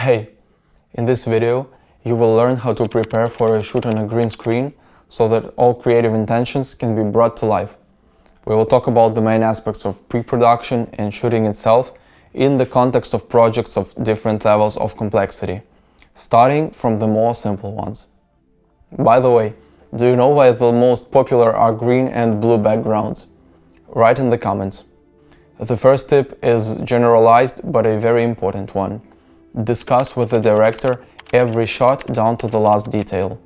Hey, in this video, you will learn how to prepare for a shoot on a green screen so that all creative intentions can be brought to life. We will talk about the main aspects of pre-production and shooting itself in the context of projects of different levels of complexity, starting from the more simple ones. By the way, do you know why the most popular are green and blue backgrounds? Write in the comments. The first tip is generalized but a very important one. Discuss with the director every shot down to the last detail.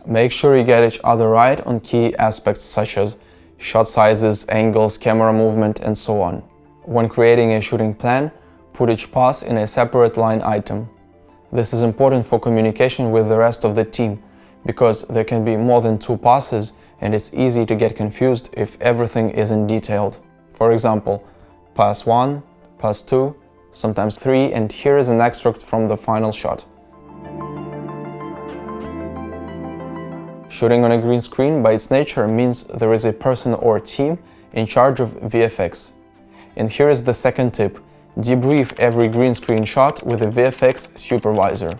Make sure you get each other right on key aspects such as shot sizes, angles, camera movement, and so on. When creating a shooting plan, put each pass in a separate line item. This is important for communication with the rest of the team, because there can be more than 2 passes and it's easy to get confused if everything isn't detailed. For example, pass 1, pass 2, sometimes 3, and here is an extract from the final shot. Shooting on a green screen by its nature means there is a person or team in charge of VFX. And here is the second tip. Debrief every green screen shot with a VFX supervisor.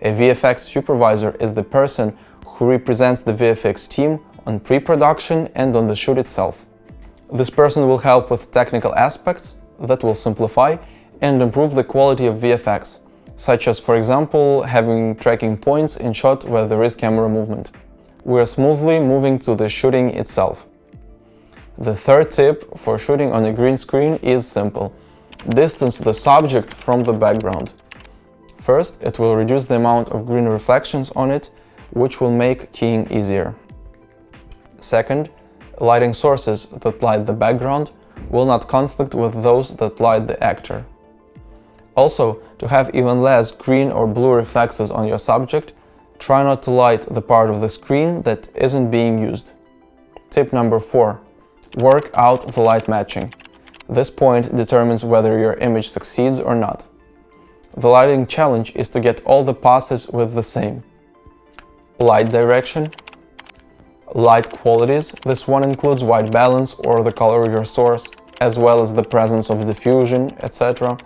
A VFX supervisor is the person who represents the VFX team on pre-production and on the shoot itself. This person will help with technical aspects that will simplify and improve the quality of VFX, such as, for example, having tracking points in shot where there is camera movement. We are smoothly moving to the shooting itself. The third tip for shooting on a green screen is simple. Distance the subject from the background. First, it will reduce the amount of green reflections on it, which will make keying easier. Second, lighting sources that light the background will not conflict with those that light the actor. Also, to have even less green or blue reflexes on your subject, try not to light the part of the screen that isn't being used. Tip number 4. Work out the light matching. This point determines whether your image succeeds or not. The lighting challenge is to get all the passes with the same light direction, light qualities. This one includes white balance or the color of your source, as well as the presence of diffusion, etc.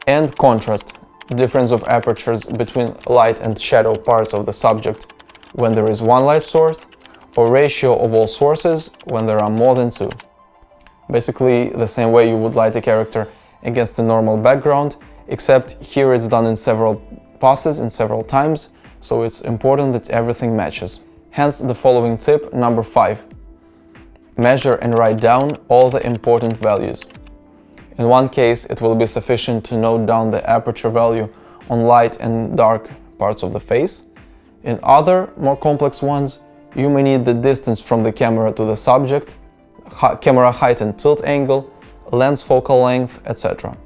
And contrast, difference of apertures between light and shadow parts of the subject when there is one light source, or ratio of all sources when there are more than 2. Basically the same way you would light a character against a normal background, except here it's done in several passes and several times, so it's important that everything matches. Hence the following tip number 5. Measure and write down all the important values. In one case, it will be sufficient to note down the aperture value on light and dark parts of the face. In other, more complex ones, you may need the distance from the camera to the subject, camera height and tilt angle, lens focal length, etc.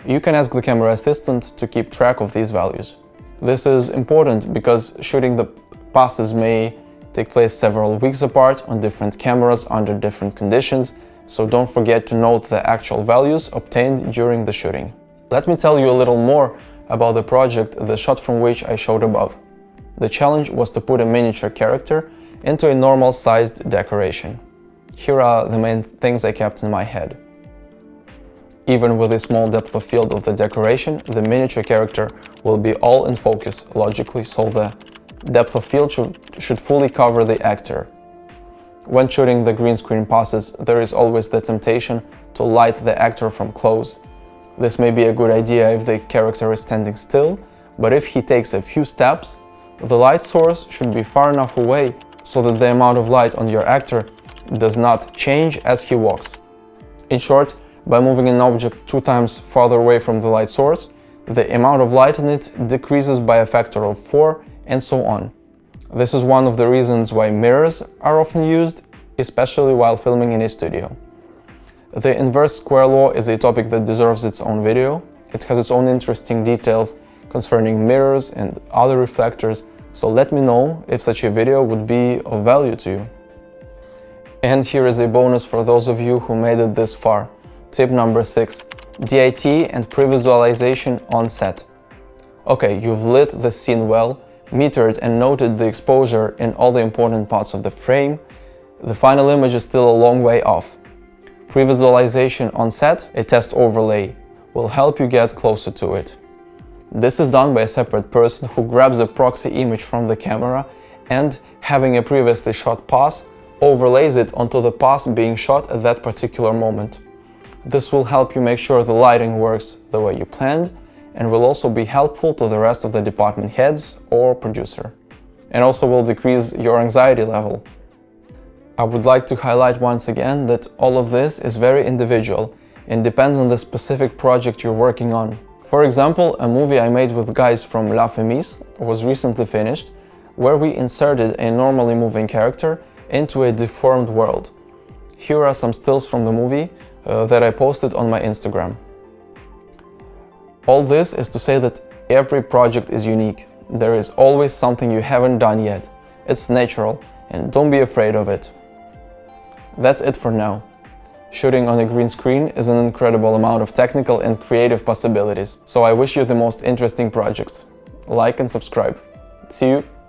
You can ask the camera assistant to keep track of these values. This is important because shooting the passes may take place several weeks apart on different cameras under different conditions, so don't forget to note the actual values obtained during the shooting. Let me tell you a little more about the project, the shot from which I showed above. The challenge was to put a miniature character into a normal-sized decoration. Here are the main things I kept in my head. Even with a small depth of field of the decoration, the miniature character will be all in focus logically, so the depth of field should fully cover the actor. When shooting the green screen passes, there is always the temptation to light the actor from close. This may be a good idea if the character is standing still, but if he takes a few steps, the light source should be far enough away so that the amount of light on your actor does not change as he walks. In short, by moving an object 2 times farther away from the light source, the amount of light in it decreases by a factor of 4, and so on. This is one of the reasons why mirrors are often used, especially while filming in a studio. The inverse square law is a topic that deserves its own video. It has its own interesting details concerning mirrors and other reflectors, so let me know if such a video would be of value to you. And here is a bonus for those of you who made it this far. Tip number 6. DIT and pre-visualization on set. Okay, you've lit the scene well, metered and noted the exposure in all the important parts of the frame. The final image is still a long way off. Pre-visualization on set, a test overlay, will help you get closer to it. This is done by a separate person who grabs a proxy image from the camera and, having a previously shot pass, overlays it onto the pass being shot at that particular moment. This will help you make sure the lighting works the way you planned, and will also be helpful to the rest of the department heads or producer, and also will decrease your anxiety level. I would like to highlight once again that all of this is very individual and depends on the specific project you're working on. For example, a movie I made with guys from La Femis was recently finished, where we inserted a normally moving character into a deformed world. Here are some stills from the movie that I posted on my Instagram. All this is to say that every project is unique. There is always something you haven't done yet. It's natural, and don't be afraid of it. That's it for now. Shooting on a green screen is an incredible amount of technical and creative possibilities, so I wish you the most interesting projects. Like and subscribe. See you!